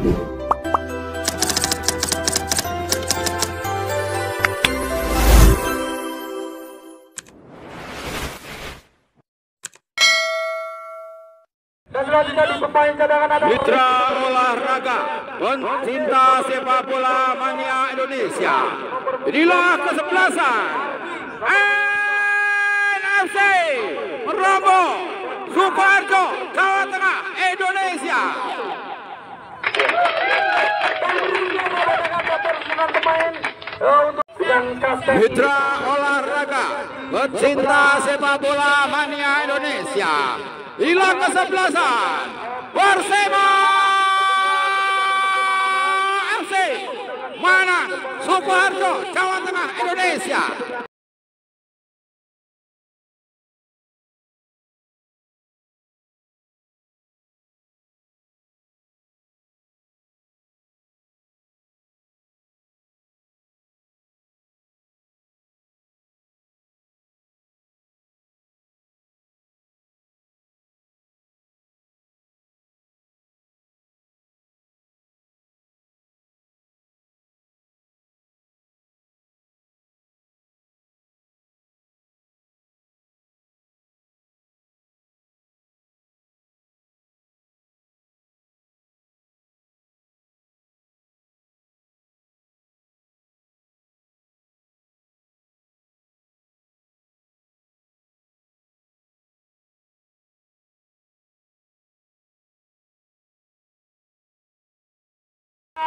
Dan selanjutnya di pemain cadangan ada Mitra olahraga pencinta sepak bola mania Indonesia. Inilah kesebelasan NFC Robo Sukoharjo, Jawa Tengah, Indonesia. Mitra olahraga pencinta sepak bola mania Indonesia. Inilah kesebelasan Persema FC Manang, Sukoharjo, Jawa Tengah, Indonesia.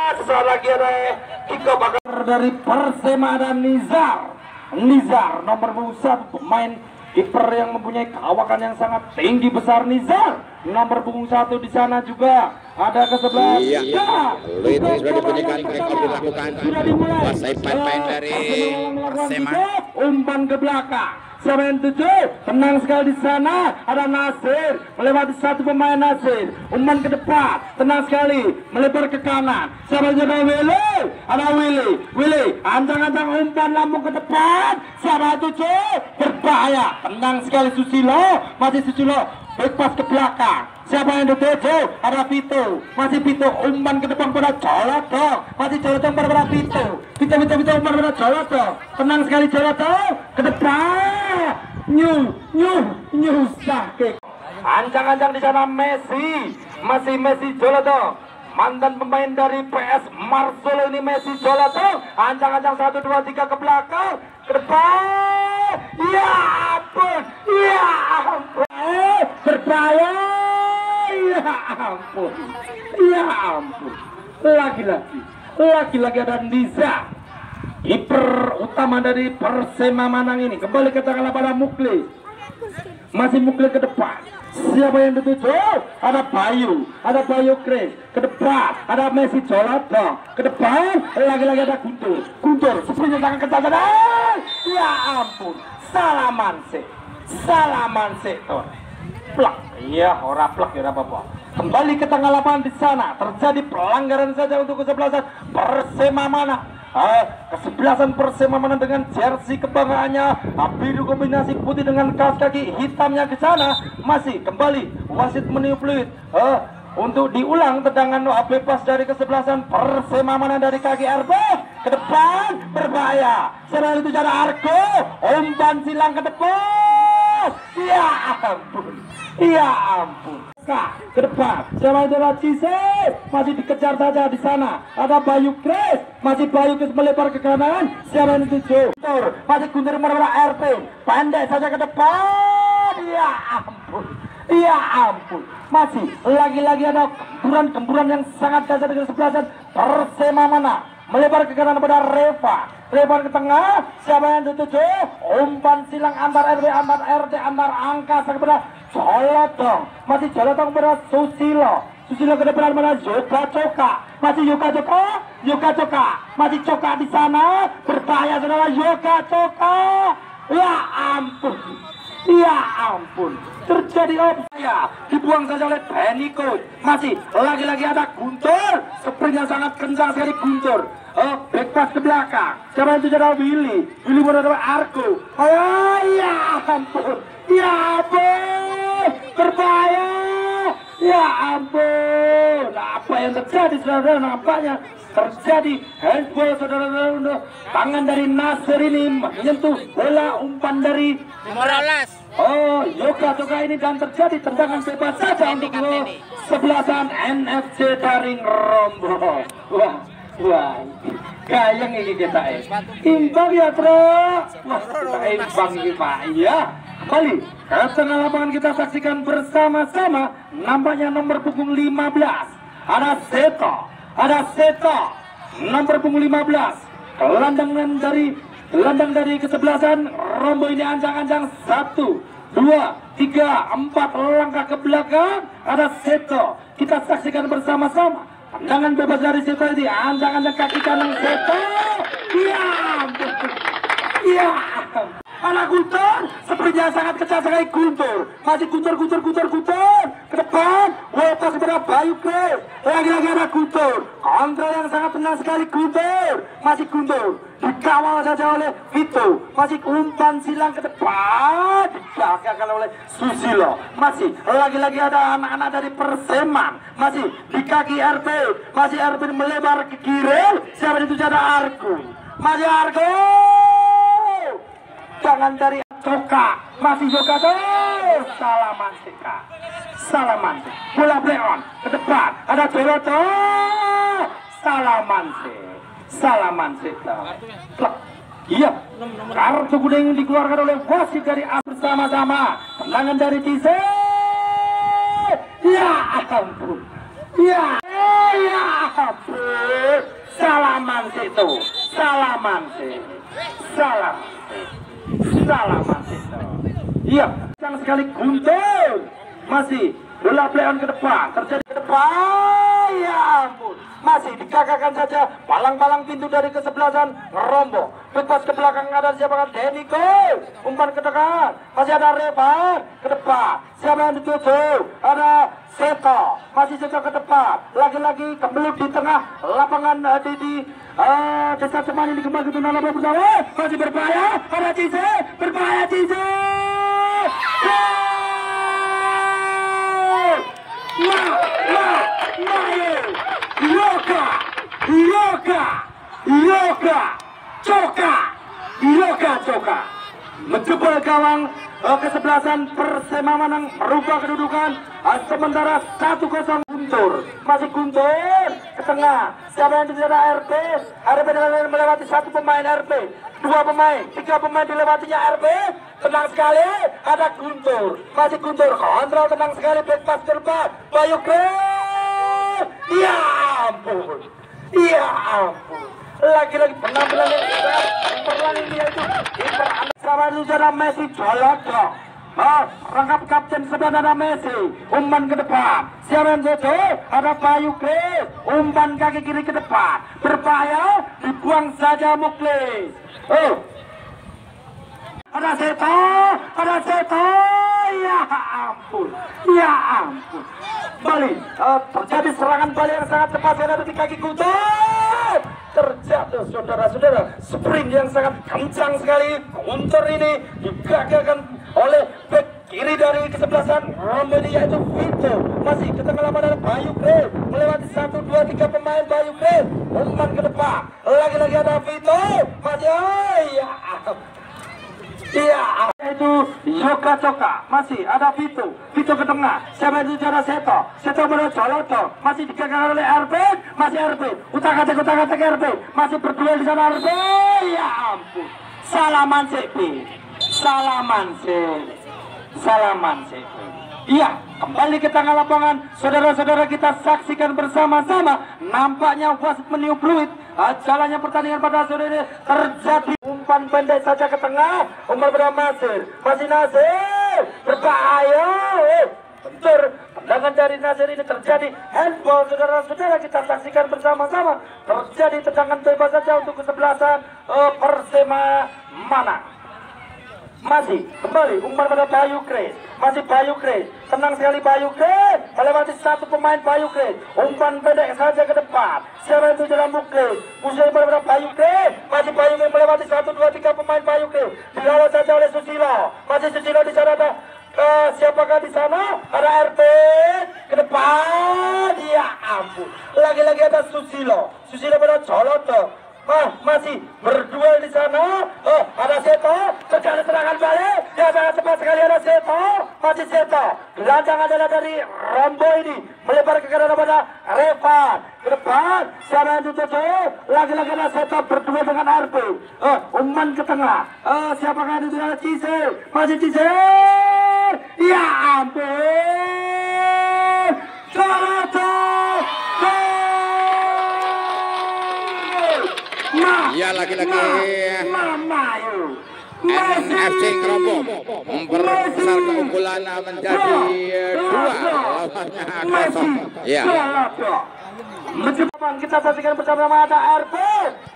Sesaat lagi ada kick-off dari Persema dan Nizar. Nizar nomor 1 pemain kiper yang mempunyai kawakan yang sangat tinggi besar. Nizar nomor punggung 1 di sana juga ada ke sebelah. Iya, itu sudah dibunyikan, kick-off dilakukan. Sudah dimulai. Kuasai pemain dari Persema. Umpan ke belakang. Siapa yang 7? Tenang sekali di sana. Ada Nasir melewati satu pemain. Nasir umpan ke depan, tenang sekali melebar ke kanan. Siapa yang ada Willy? Ada Willy ancang-ancang umpan lambung ke depan. Siapa yang 7? Berbahaya. Tenang sekali Susilo, masih Susilo backpass ke belakang. Siapa yang dituju? Ada Vito, masih Vito umpan ke depan pada Joloto, masih Joloto umpan pada Vito umpan pada Joloto. Tenang sekali Joloto ke depan. New sakit. Ancang-ancang di sana Messi, masih Messi Joloto, mantan pemain dari PS Marsolo ini. Messi Joloto ancang-ancang 1 2 3 ke belakang, ke depan. Ya ampun, berbahaya. Ya ampun, lagi-lagi ada Niza, kiper utama dari Persema Manang ini. Kembali ke tangan pada Mukli, masih Mukli ke depan. Siapa yang dituju? Ada Bayu Kris ke depan. Ada Messi Joloto ke depan. Lagi-lagi ada Guntur sepertinya tangan kencang. Ya ampun, salaman sih tuh. Plak, iya ora plak ya apa-apa. Kembali ke tengah lapangan di sana terjadi pelanggaran saja untuk kesebelasan Persema Manang. Kesebelasan Persema Manang dengan jersey kebanggaannya biru kombinasi putih dengan kaos kaki hitamnya ke sana. Masih kembali wasit meniup peluit untuk diulang tendangan bebas dari kesebelasan Persema Manang dari kaki RB ke depan. Berbahaya. Setelah itu cara Argo umpan silang ke depan. Ya ampun. Ke depan. Siapa itu Cise? Masih dikejar saja di sana. Ada Bayu Kris. Masih Bayu Kris melebar ke kanan. Siapa yang dituju? Masih Guntur merah RP. Pendek saja ke depan. Ya ampun. Masih lagi-lagi ada gemburan yang sangat dasar dengan kesebelasan Persema Manang. Melebar ke kanan pada Reva ke tengah. Siapa yang dituju? Umpan silang antar RW, antar RT, antar angka kepada Joloto. Masih Joloto kepada Susilo ke depan pada Yoga Coka. Masih Yoga Coka. Masih Coka di sana. Berbahaya saudara Yoga Coka. Ya ampun. Terjadi opsi. Dibuang saja oleh Benny Coach. Masih lagi-lagi ada Guntur. Sprintnya sangat kencang sekali Guntur. Back pass ke belakang. Siapa yang itu ada Willy ada Argo. Ya ampun. Berbahaya. Ya ampun, apa yang terjadi saudara? Nampaknya terjadi handball saudara-saudara. Tangan dari Nasir ini menyentuh bola umpan dari Morales. Oh, Yoga ini dan terjadi tendangan bebas saja untuk sebelasan NFC Daring Rombo. Wah, kayang ini kita imbang ya Tro. Wah, kita imbang ini Pak. Iya, kembali ke tengah lapangan kita saksikan bersama-sama. Nampaknya nomor punggung 15 ada Seto, nomor punggung 15. Gelandang dari kesebelasan Rombo ini ancang-ancang 1, 2, 3, 4 langkah ke belakang ada Seto. Kita saksikan bersama-sama tendangan bebas dari Seto ini, ancang-ancang kaki kanan Seto. Iya, anak Guntur sepertinya sangat kencang sekali. Guntur masih Guntur ke depan. Lepas kepada Bayu Grace. Lagi-lagi ada Guntur, kontrol yang sangat tenang sekali. Masih Guntur dikawal saja oleh Vito. Masih umpan silang ke depan, digagalkan oleh Susilo. Masih lagi-lagi ada anak-anak dari Perseman. Masih di kaki RP. Masih RP melebar ke kiri. Siapa itu? Ada Argo. Masih Argo. Jangan dari Joka. Masih Joka tuh. Salaman. Bola play on ke depan. Ada Joroto. Salaman. Iya, kartu kuning dikeluarkan oleh wasit dari bersama-sama. Tendangan dari Tise. Ya ampun. Ya ampun. Salaman. Iya, kencang sekali Guntur. Masih bola play on ke depan, terjadi ke depan. Ya ampun, masih dikakakkan saja palang-palang pintu dari kesebelasan Rombo. Bebas ke belakang ada siapa? Deniko. Umpan ke depan, masih ada Revan ke depan. Siapa yang dituju? Ada Seto. Masih Seto ke depan. Lagi-lagi kebelut di tengah lapangan di Desa Cemani dikembali ke Nala bersama. Masih berbahaya. Ada Cice. Berbahaya Cice. Joka menjebol gawang kesebelasan Persema Manang, merubah kedudukan sementara 1-0. Masih Guntur ke tengah. Siapa yang dilihat? RP melewati satu pemain RP, 2 pemain, 3 pemain dilewatinya RP. Tenang sekali, ada Guntur. Masih Guntur, kontrol tenang sekali, back pass ke depan. Bayu Grace. Ya ampun. Lagi-lagi penampilan yang sangat memperlangi dia itu. Sama itu ada Messi Jolodo. Rangkap kapten sebelah ada Messi. Umpan ke depan. Siapa yang jatuh? Ada Bayu Grace. Umpan kaki kiri ke depan. Berbahaya, dibuang saja Muklis. Ada Seto. Ya ampun. Balik. Terjadi serangan balik yang sangat cepat dari kaki Guntur. Terjatuh saudara-saudara. Sprint yang sangat kencang sekali. Guntur ini digagalkan oleh back kiri dari kesebelasan Rombo yaitu Vito. Masih ke tengah lapangan Bayu Grace. Melewati 1, 2, 3 pemain Bayu Grace. Umpan ke depan. Lagi-lagi ada Vito. Masih Iya, itu Joka. Masih ada Vito ke tengah. Siapa itu? Cara Seto menuju Joloto. Masih digagalkan oleh RP. Masih RP. Utak-atik RP. Masih berduel di sana RP. Ya ampun. Salaman sih. Iya, kembali ke tengah lapangan. Saudara-saudara, kita saksikan bersama-sama. Nampaknya wasit meniup fluid. Jalannya pertandingan pada sore ini terjadi. Umpan pendek saja ke tengah. Umpan pada Nasir. Masih Nasir. Berbahaya. Bentur. Tendangan dari Nasir ini terjadi handball. Saudara-saudara, kita saksikan bersama-sama. Terjadi tendangan bebas saja untuk kesebelasan Persema Manang. Masih kembali umpan pada Bayu Grace. Masih Bayu Grace. Tenang sekali Bayu Grace. Melewati 1 pemain Bayu Grace. Umpan pendek saja ke depan. Siapa itu? Jalan Muklis. Musuh pada Bayu Grace. Masih Bayu Grace melewati 1, 2, 3 pemain Bayu Grace. Dilawan saja oleh Susilo. Masih Susilo di sana ada Siapakah di sana? Ada RP ke depan. Ya ampun. Lagi-lagi ada Susilo. Susilo pada colot. Masih berduel di sana. Ada Seto. Terjadi serangan balik. Ya, sangat cepat sekali ada Seto. Masih Seto. Gelandang adalah dari Rombo ini. Melebar ke kanan pada Revan. Ke depan. Siapa yang ditutup? Lagi-lagi ada Seto berduel dengan RP. Umpan ke tengah. Siapakah itu? Ada Cise. Masih Cise. Ya ampun. Jonathan. Ya, lagi-lagi NFC Ngerombong memperbesar keunggulan menjadi 2 lawannya 0. Ya. Kita saksikan bersama-sama ada RP.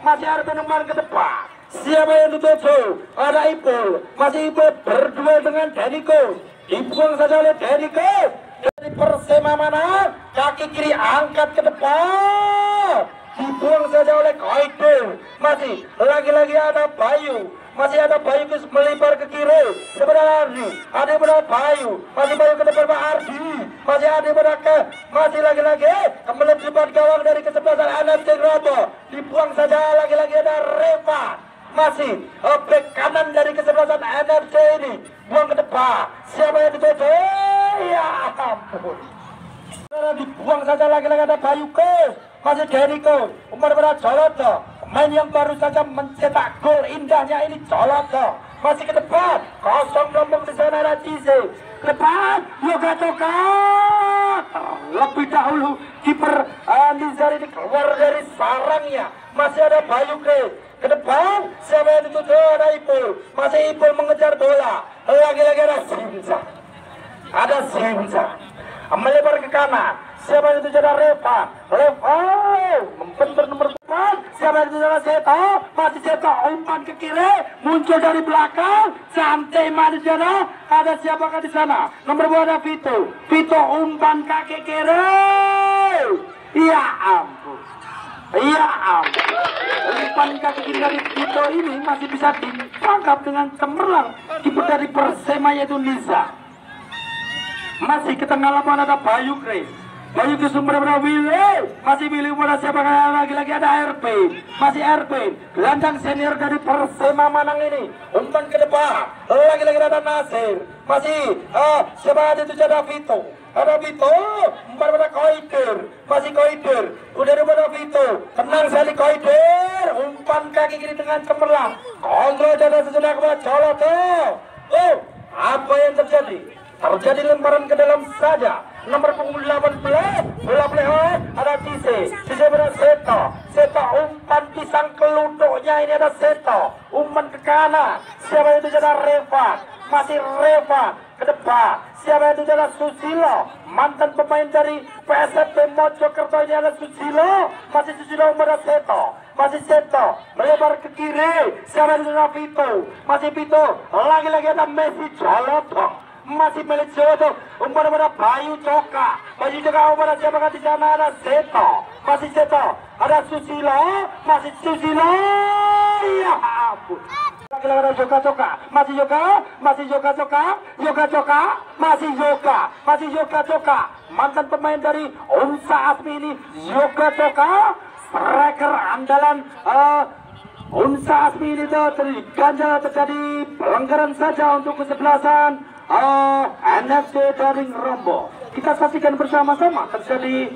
Masih RP nomor ke depan. Siapa yang ditutup? Ada Ipul. Masih Ipul berduel dengan Deniko. Dibuang saja oleh Deniko. Dari Persema mana? Kaki kiri angkat ke depan. Dibuang saja oleh Koider. Masih lagi-lagi ada Bayu. Masih ada Bayu melebar ke kiri. Sebenarnya Ardi. Ada pada Bayu. Masih Bayu ke depan Pak Ardi. Masih ada pada masih lagi-lagi kembali di depan gawang dari kesebelasan NFC Ngerombong. Dibuang saja lagi-lagi ada Reva. Masih back kanan dari kesebelasan NFC ini. Buang ke depan. Siapa yang ditutup? Ya ampun. Dibuang saja lagi-lagi ada Bayu ke. Masih Deriko, umar pada Joloto. Pemain yang baru saja mencetak gol indahnya ini Joloto. Masih ke depan, kosong Ngerombong di sana ada Cise. Ke depan, Yoga Toka. Lebih dahulu kiper Nizar ini keluar dari sarangnya. Masih ada Bayu ke depan, siapa yang ditutup? Ada Ipul. Masih Ipul mengejar bola. Lagi-lagi ada Sinza. Ada Sinza. Melebar ke kanan. Siapa yang itu ada Reva. Membentur nomor 4. Siapa yang itu ada Seto. Masih Seto umpan ke kiri. Muncul dari belakang. Santai maju sana. Ada siapakah di sana? Nomor 2 ada Vito. Vito umpan kaki kiri. Ya ampun. Ya ampun. Umpan kaki kiri dari Vito ini masih bisa ditangkap dengan cemerlang. Kiper dari Persema yaitu Niza. Masih ke tengah lapangan ada Bayu Kre. Bayu ke sumber pada Willy. Masih Willy pada siapa lagi-lagi ada RP. Masih RP. Gelandang senior dari Persema Manang ini. Umpan ke depan. Lagi-lagi ada Nasir. Masih siapa ada itu ada Vito. Ada Vito. Umpan pada Koider. Masih Koider. Udah pada Vito. Tenang sekali Koider. Umpan kaki kiri dengan cemerlang. Kontrol dada sejenak kepada Joloto. Apa yang terjadi? Terjadi lemparan ke dalam saja. Nomor punggung 18 bola play ada Cise. Cise pada Seto. Seto umpan pisang keluduknya ini ada Seto. Umpan ke kanan. Siapa itu ada Reva. Masih Reva ke depan. Siapa itu ada Susilo. Mantan pemain dari PSFP Mojokerto ini ada Susilo. Masih Susilo pada Seto. Masih Seto melebar ke kiri. Siapa itu ada Vito. Masih Vito. Lagi-lagi ada Messi Joloto. Masih milik Jodoh. Umpan pada Bayu Coka. Bayu Coka umpan siapakah di sana? Ada Seto. Masih Seto. Ada Susilo. Masih Susilo. Ya ampun. Lagi-lagi ada Joka. Masih Joka. Masih Joka. Masih Joka. Mantan pemain dari Unsa Asmi ini Joka. Striker andalan Unsa Asmi ini terjadi pelanggaran saja untuk kesebelasan NFC dari Ngerombong. Kita saksikan bersama-sama terjadi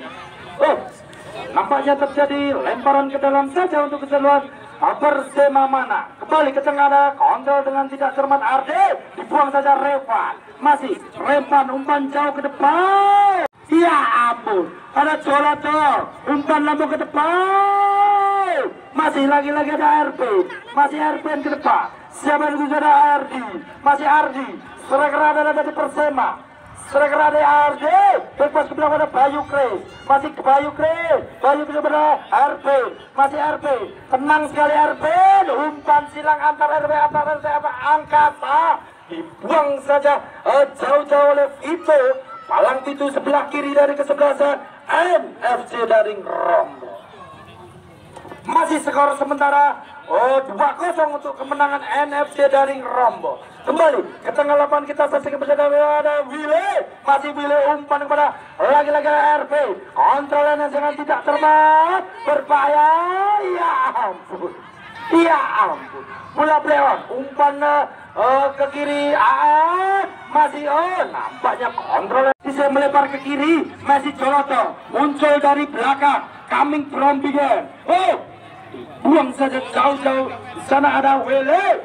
nampaknya terjadi lemparan ke dalam saja untuk keseluruhan Persema Mana. Kembali ke tengah ada kontrol dengan tidak cermat Arde. Dibuang saja Revan. Masih Revan umpan jauh ke depan. Ya ampun. Ada Joloto. Umpan lambung ke depan. Masih lagi-lagi ada RP. Masih RP ke depan. Siapa itu ada Ardi. Masih Ardi. Striker ada dari Persema. Striker ada Ardi. Bebas ke belakang ada Bayu Kre. Masih ke Bayu Kre. Bayu Kre pada RP. Masih RP. Tenang sekali RP. Umpan silang antar RP angkasa. Dibuang saja jauh-jauh oleh Vito. Palang Vito sebelah kiri dari kesebelasan NFC dari Ngerombong. Masih skor sementara 2-0 untuk kemenangan NFC Daring Rombo. Kembali ke tengah lapangan kita saksikan bersama ada Willy, masih Willy umpan kepada lagi-lagi RP. Kontrolnya sangat tidak cermat, berbahaya. Ya ampun. Ya ampun. Bola lewat, umpan ke kiri. Masih nampaknya kontrolnya bisa melebar ke kiri. Masih Joloto muncul dari belakang, coming from behind. Buang saja jauh-jauh. Di sana ada Wele.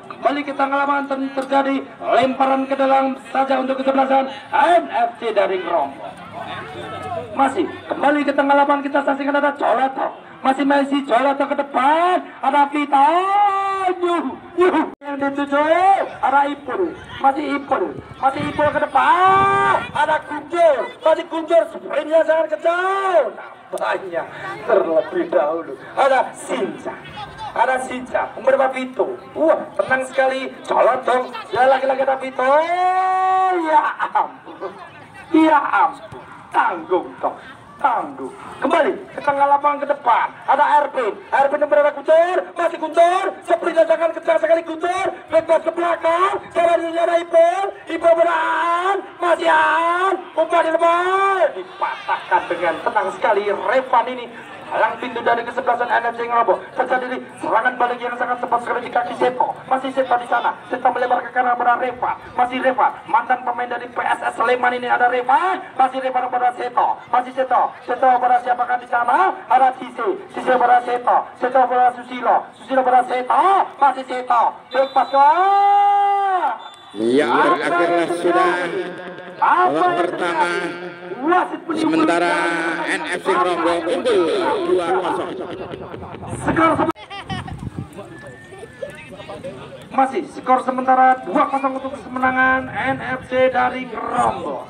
Kembali ke tengah lapangan terjadi lemparan ke dalam saja untuk kesebelasan NFC Daring Rombo. Masih kembali ke tengah lapangan kita saksikan ada Joloto. Masih Joloto ke depan. Ada Vita. Yang dituju ada Ipul. Masih Ipul ke depan. Ada Guntur. Masih Guntur sprintnya sangat kencang. Banyak terlebih dahulu ada Sinca, beberapa Vito. Tenang sekali Joloto. Ya lagi-lagi ada Vito. Ya ampun, tanggung. Kembali ke tengah lapangan ke depan ada Erpin yang berada Guntur. Masih Guntur, sepertinya jangan kencang sekali Guntur. Bebas ke belakang, jalannya ada Ipul beraan. Masih umpan di depan, dipatahkan dengan tenang sekali Revan ini. Halang pintu dari kesebelasan NFC Rombo. Terjadi serangan balik yang sangat cepat sekali di kaki Seto. Masih Seto di sana. Seto melebar ke kanan pada Reva. Masih Reva, mantan pemain dari PSS Sleman ini ada Reva. Masih Reva pada Seto. Masih Seto pada siapakah di sana? Ada Sisi pada Seto pada Susilo pada Seto. Masih Seto. Lepas ke Ya, akhirnya sudah babak pertama. Sementara NFC Rombo unggul 2-0. Masih skor sementara 2-0 untuk kemenangan NFC Daring Rombo.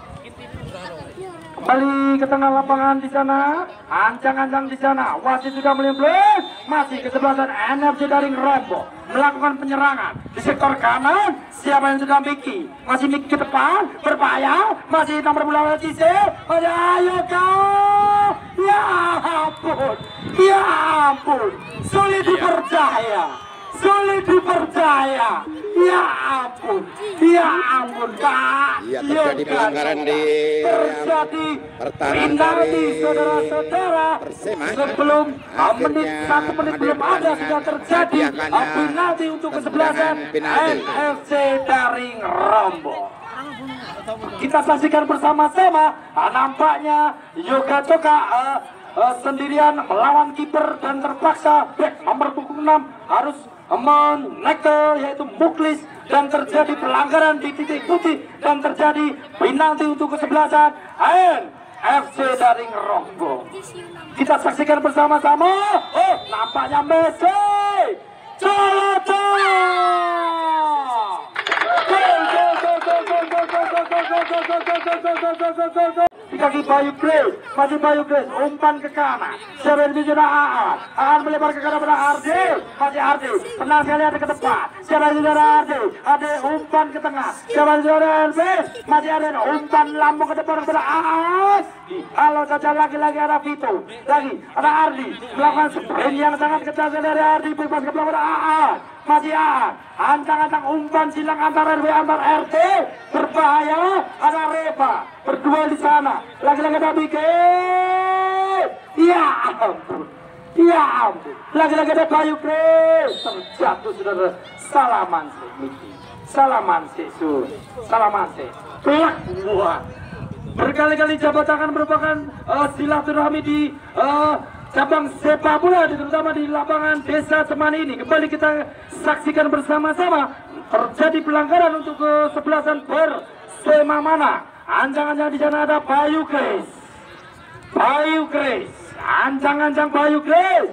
Kembali ke tengah lapangan di sana, ancang-ancang di sana, wasit sudah melempar. Masih kesebelasan NFC Daring Rombo melakukan penyerangan di sektor kanan. Siapa yang sudah Miki? Masih Miki ke depan, berbahaya. Masih nomor bola Cice. Ayo kau. Ya ampun, sulit dipercaya. Ya ampun Kak. Iya, terjadi pelanggaran di pertahanan dari saudara-saudara. Persema. Sebelum satu menit belum ada sudah terjadi penalti untuk kesebelasan NFC Daring Rombo. Kita saksikan bersama-sama. Nampaknya Yoga Coka sendirian melawan kiper dan terpaksa back nomor 6 harus menekel yaitu Muklis, dan terjadi pelanggaran di titik putih dan terjadi penalti untuk kesebelasan NFC Daring Rombo. Kita saksikan bersama-sama. Nampaknya Messi Joloto. Di kaki Bayu Grace, masih Bayu Grace, umpan ke kanan. Siapa yang dituju Aan melebar ke kanan pada Ardi. Masih Ardi, tenang sekali ada ke depan. Siapa yang dituju Ardi? Ardi umpan ke tengah. Siapa yang dituju Elvis? Masih ada umpan lambung ke depan kepada Aan. Kalau saja lagi-lagi ada Vito, lagi ada Ardi melakukan sprint yang sangat kencang dari Ardi, bebas ke belakang pada Aan. Masih ancang-ancang umpan silang antar RW antar RT, berbahaya. Ada Reva berdua di sana, lagi-lagi ada Bike. Ya ampun, lagi-lagi ada Bayu Grace terjatuh saudara. Salaman sih pelak buah. Berkali-kali jabat tangan merupakan silaturahmi di cabang sepak bola, terutama di lapangan Desa Semani ini. Kembali kita saksikan bersama-sama terjadi pelanggaran untuk kesebelasan Persema mana. Ancang-ancang di sana ada Bayu Grace, ancang-ancang Bayu Grace,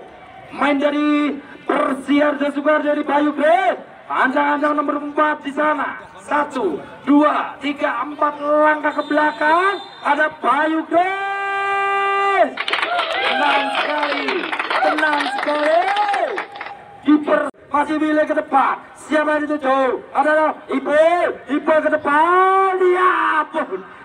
main dari Persiar Jasukar dari Bayu Grace. Ancang-ancang nomor 4 di sana. 1, 2, 3, 4 langkah ke belakang ada Bayu Grace. Tenang sekali. Kiper masih Willy ke depan. Siapa yang dituju? Adalah Ipul ke depan.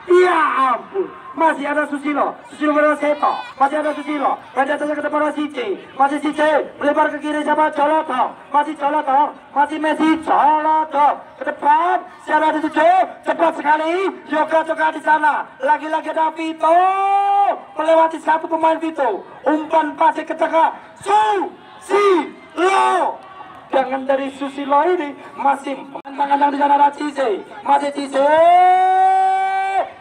Ya ampun. masih ada Susilo pada Seto, masih ada Susilo, pendatangnya ke depan Sice, masih Sice, melebar ke kiri siapa Coloto, masih Messi Coloto, ke depan, siapa dituju, cepat sekali, Yoga di sana, lagi-lagi ada Vito, melewati satu pemain Vito, umpan pasir ke tengah, Susilo. Dengan dari Susilo ini masih mengandang di sana ada Cice, masih Cice.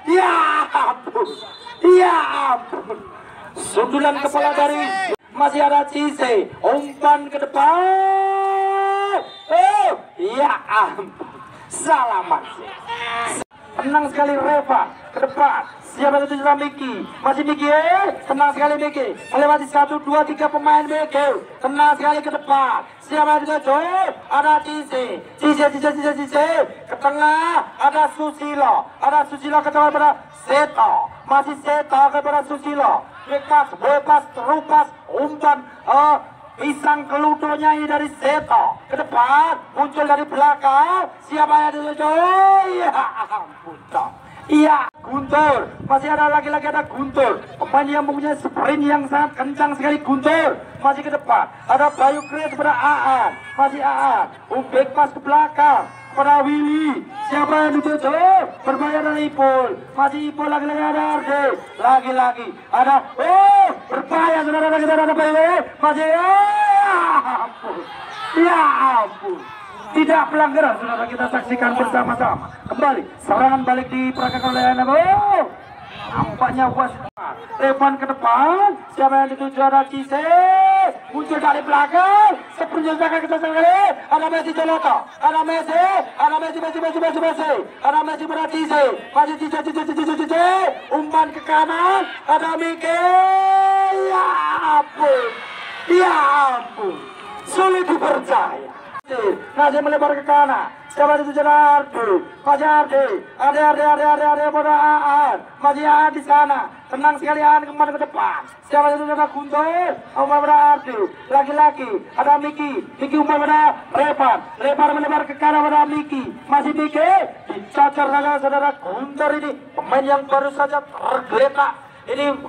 Ya ampun, sundulan kepala dari masih ada Cice, umpan ke depan. Oh, ya ampun, salaman. Tenang sekali Reva ke depan. Siapa itu sudah Miki? Masih Miki, tenang sekali Miki. Melewati 1, 2, 3 pemain Miki. Tenang sekali ke depan. Siapa itu Joy? Ada Cice. Ke tengah ada Susilo. Ke tengah pada Seto. Masih Seto kepada Susilo. Bebas, terupas, umpan. Pisang keludonya ini dari Seto. Ke depan, muncul dari belakang. Siapa yang itu Joy? Ya ampun. Iya, Guntur. Masih ada lagi-lagi ada Guntur. Pemain yang mempunyai sprint yang sangat kencang sekali Guntur. Masih ke depan. Ada Bayu Kres kepada Aan. Masih Aan. Back pass ke belakang pada Willy. Siapa yang dituju? Berbahaya dari Ipul. Masih Ipul lagi-lagi ada Arde. Lagi-lagi ada berbahaya saudara kita ada Bayu. Masih ampun. Ya ampun. Tidak pelanggaran, saudara kita saksikan bersama-sama. Kembali, serangan balik diperagakan oleh Anabo. Nampaknya wasit. Depan ke depan, siapa yang dituju ada Cice. Muncul dari belakang, sepertinya kita sekali. Ada Messi Coloto, ada Messi pada Cice. Masih Cice, umpan ke kanan, ada Mike. Ya ampun, sulit dipercaya. Masih melebar ke kanan. Siapa itu Ardi? Masih Ardi. Ada pada Aan. Masih Aan di sana. Tenang sekali Aan kemana ke depan. Siapa itu Guntur? Umpan pada Ardi. Lagi-lagi ada Miki. Umpan pada Revan melebar ke kanan pada Miki. Masih Miki. Dicacar saudara Guntur ini. Pemain yang baru saja tergeletak. Ini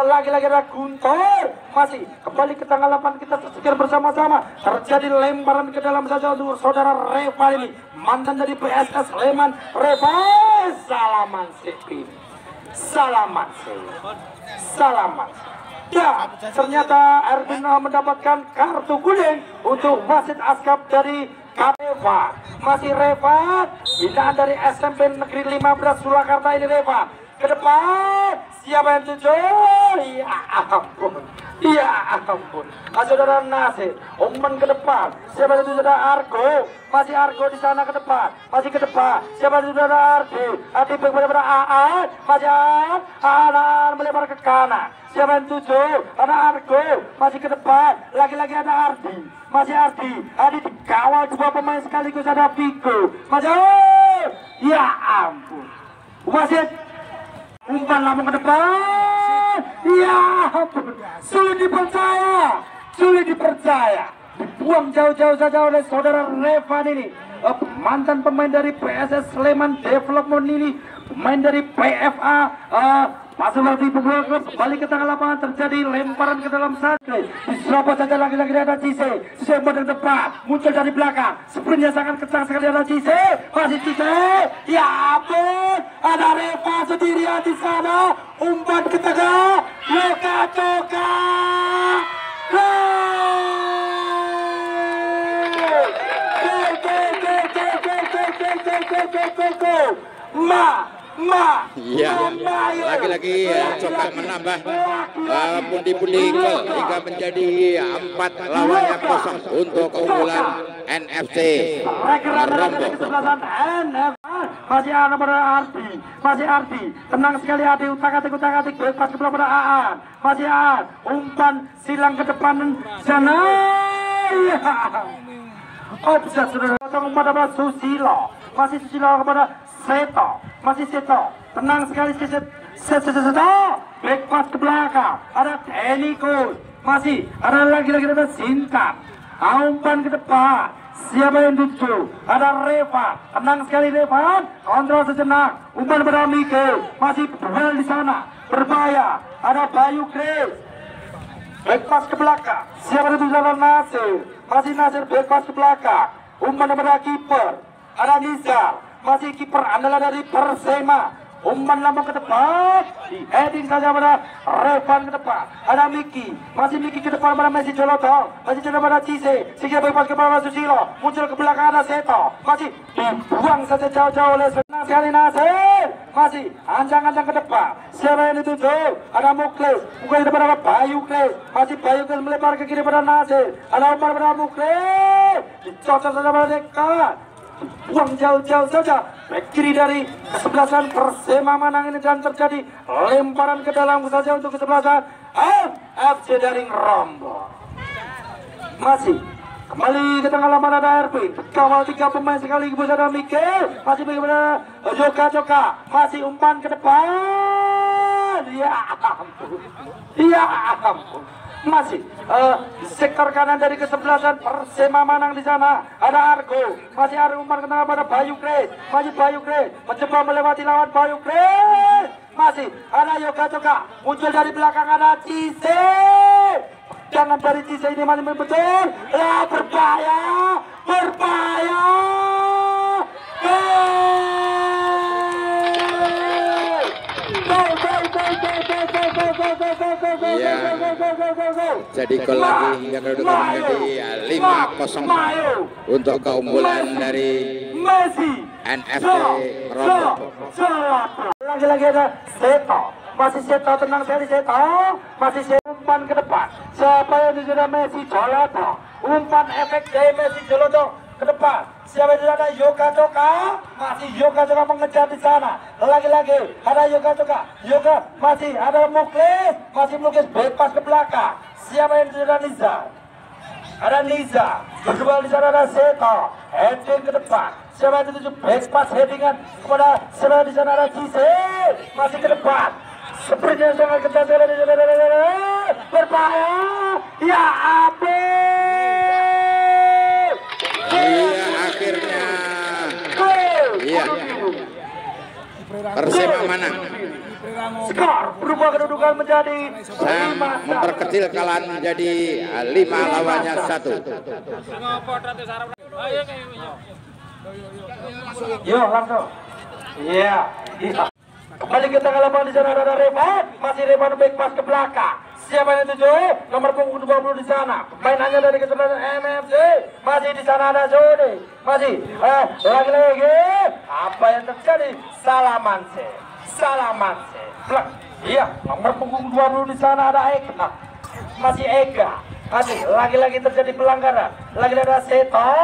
lagi-lagi ada Guntur. Masih kembali ke tanggal 8 kita saksikan bersama-sama. Terjadi lemparan ke dalam saja untuk saudara Reva ini. Mantan dari PSS Sleman. Reva, salaman sepi. Ya, ternyata Erwin mendapatkan kartu kuning untuk wasit askap dari Reva. Masih Reva, binaan dari SMP Negeri 15 Surakarta ini Reva. Ke depan, siapa yang tuju? Ya ampun. Saudara Nasir, umpan ke depan. Siapa yang tuju? Argo. Masih Argo di sana ke depan. Masih ke depan. Siapa yang tuju? Ardi. Ardi pada Aan. Masih Aan melebar ke kanan. Siapa yang tuju? Ada Argo. Masih ke depan. Lagi-lagi ada Ardi. Masih Ardi. Ardi dikawal 2 pemain sekaligus ada Vigo. Masih ya ampun. Wasit umpan lambung ke depan. Ya ampun, sulit dipercaya. Dibuang jauh-jauh saja oleh saudara Revan ini. Mantan pemain dari PSS Sleman Development ini. Pemain dari PFA Pasar Klub kembali ke tengah lapangan. Terjadi lemparan ke dalam sate. Diserobot saja lagi-lagi ada Cice. Umpan ke depan, muncul dari belakang. Sprintnya sangat kencang sekali ada Cice. Masih Cice. Ya ampun, ada Reva sendirian di sana. Umpan ke tengah. Coka. Ya, lagi-lagi coba menambah pundi-pundi gol hingga menjadi 4-0 untuk keunggulan NFC Rombok. Masih ada pada Ardi. Tenang sekali Ardi, utak-atik bebas sebelah pada Aan. Masih Aan, umpan silang ke depan sana. Offside sudah datang pada Susilo. Masih Susilo kepada Seto. Masih Seto. Tenang sekali Seto. Back pass ke belakang. Ada Teniko. Masih ada lagi ada Sinta. Umpan ke depan. Siapa yang tuju? Ada Revan. Tenang sekali Revan. Kontrol sejenak. Umpan pada Mike. Masih duel di sana. Berbahaya. Ada Bayu Grace. Back pass ke belakang. Siapa yang tuju? Ada Nasir. Masih Nasir back pass ke belakang. Umpan pada kiper. Ada Nizar. Masih kiper andalan dari Persema. Umpan lambung ke depan, di heading saja pada Revan ke depan. Ada Miki, masih Miki ke depan pada Messi Joloto, masih cenderung pada Cise, Cise bebas ke bawah Susilo, muncul ke belakang ada Seto, masih dibuang saja jauh-jauh oleh senang sekali Nasir, masih ancang-ancang ke depan. Siapa yang dituju? Ada Muklis, bukan di depan ada Bayu Kles, masih Bayu Kles melebar ke kiri pada Nasir, ada umpan pada Muklis, dicocok saja pada dekat. Buang jauh-jauh saja back kiri dari kesebelasan Persema Manang ini dan terjadi lemparan ke dalam saja untuk kesebelasan FC dari Rombo. Masih kembali ke tengah lapangan ada Erwin, kawal 3 pemain sekaligus ada Mikael, masih bagaimana Joka, masih umpan ke depan. Ya ampun, ya ampun. Masih sektor kanan dari kesebelasan Persema Manang di sana ada Argo, masih Argo umpan ke tengah pada Bayu Grace, masih Bayu Grace mencoba melewati lawan Bayu Grace, masih ada Joka muncul dari belakang ada Cise, jangan dari Cise ini masih betul, ya berbahaya, jadi gol lagi hingga kedudukan menjadi 5-0 untuk keunggulan dari NFC Rombo. Lagi-lagi ada Seto, masih Seto, tenang sekali Seto, masih Seto umpan ke depan. Siapa yang sudah Messi Joloto, umpan efek dari Messi Joloto ke depan. Siapa yang ada Yoga, masih Yoga mengejar di sana. Lagi-lagi ada Yoga, masih ada Muklis, bebas ke belakang. Siapa yang sudah Nizar? Ada Niza, berdua di sana ada Seto, heading ke depan. Siapa yang dituju back pass headingan kepada siapa di sana ada Cise, masih ke depan. Sepertinya sangat ketat berbahaya. Ya ampun. Iya akhirnya. Iya. Persema Manang skor berubah kedudukan menjadi memperkecil kekalahan menjadi 5 lawannya 1. Yo langsung. Iya. Kembali kita ke lapangan di sana ada Revan, masih Revan back pass ke belakang. Siapa yang tuju? Nomor punggung 20 di sana. Mainannya dari kesebelasan MFC. Masih di sana ada Jody. Masih lagi-lagi. Apa yang terjadi? Salaman. Iya, nomor punggung 20 di sana ada Eka. Masih Eka. Masih lagi-lagi terjadi pelanggaran. Lagi-lagi ada Seto,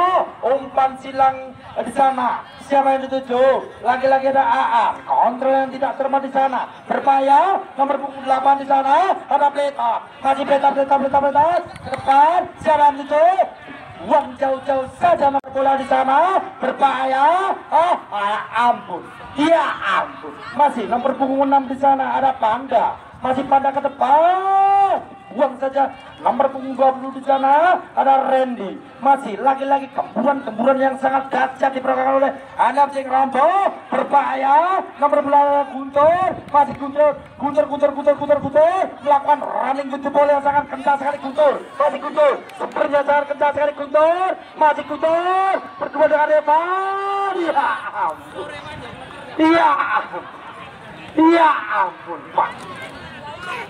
umpan silang di sana. Siapa yang dituju? Lagi-lagi ada AA, kontrol yang tidak cermat di sana. Berbahaya, nomor punggung 8 di sana ada Pleta. Masih Pleta ke depan. Siapa yang dituju? Buang jauh-jauh saja nomor bola di sana. Berbahaya. Ampun. Ya ampun. Masih nomor punggung 6 di sana ada Panda. Masih Panda ke depan. Buang saja nomor punggung 20 di sana ada Randy. Masih lagi-lagi gemburan yang sangat dahsyat diperagakan oleh NFC Rombo. Berbahaya nomor bola Guntur. Masih Guntur melakukan running with the ball yang sangat kencang sekali Guntur. Masih Guntur sepertinya sangat kencang sekali Guntur. Masih Guntur berdua dengan Revan. Ya ampun Pak.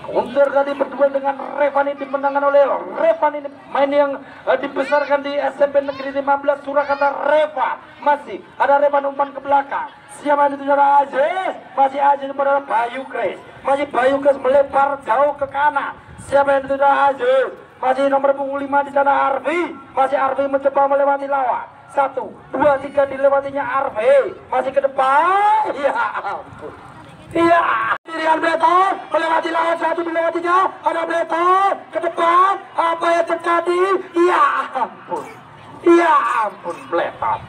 Guntur tadi berdua dengan Revan ini dimenangkan oleh Revan ini, main yang dibesarkan di SMP Negeri 15 Surakarta. Revan masih ada Revan umpan ke belakang. Siapa yang dituju Aziz? Masih Aziz pada Bayu Grace. Masih Bayu Grace melebar jauh ke kanan. Siapa yang dituju Aziz? Masih nomor punggung 5 di sana Arvi. Masih Arvi mencoba melewati lawan. 1, 2, 3 dilewatinya Arvi. Masih ke depan. Ya ampun. Iya, Rian Bleton melewati lawan 1 dilewatinya. Ada Bleton ke depan. Apa yang terjadi? Ya ampun Bleton.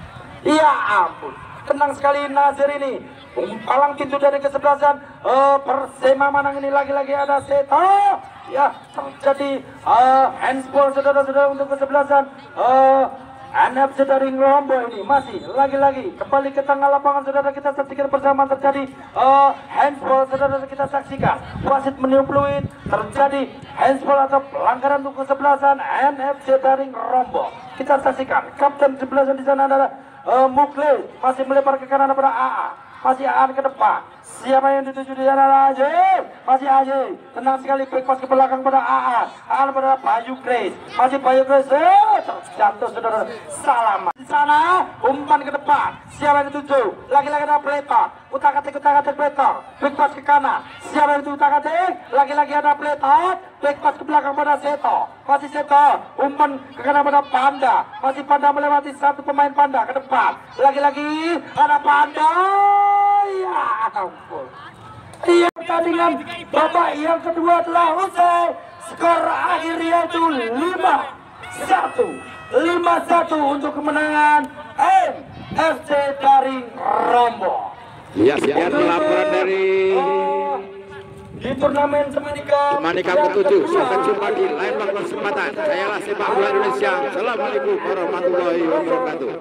Ya ampun. Tenang sekali Nasir ini. Palang pintu dari kesebelasan Persema Manang ini. Lagi-lagi ada Seto. Ya, terjadi handball saudara-saudara untuk kesebelasan NFC dari Rombo ini masih lagi-lagi kembali ke tengah lapangan. Saudara, kita saksikan bersama terjadi handball. Saudara, kita saksikan wasit meniup peluit, terjadi handball atau pelanggaran untuk kesebelasan NFC dari Rombo. Kita saksikan kapten 11 di sana adalah Mukli, masih melebar ke kanan pada AA, masih AA ke depan. Siapa yang dituju di sana? Aji, masih Aji. Tenang sekali, back pass ke belakang pada AA. AA pada Bayu Grace, masih Bayu Grace. Terjatuh saudara, salah. Di sana umpan ke depan. Siapa yang dituju? Lagi-lagi ada Pletor. Utak-atik Pletor. Back pass ke kanan. Siapa yang dituju utak-atik? Lagi-lagi ada Pletor. Back pass ke belakang pada Seto. Masih Seto. Umpan ke kanan pada Panda. Masih Panda melewati satu pemain Panda ke depan. Lagi-lagi ada Panda. Ya ampun. Iya, pertandingan babak yang kedua telah usai. Skor akhir yaitu 5-1 untuk kemenangan NFC dari Rombo. Ya, sekian laporan dari di turnamen Semanika ke-7. Sampai jumpa di lain waktu kesempatan. Sayalah sepak bola Indonesia. Assalamualaikum warahmatullahi wabarakatuh.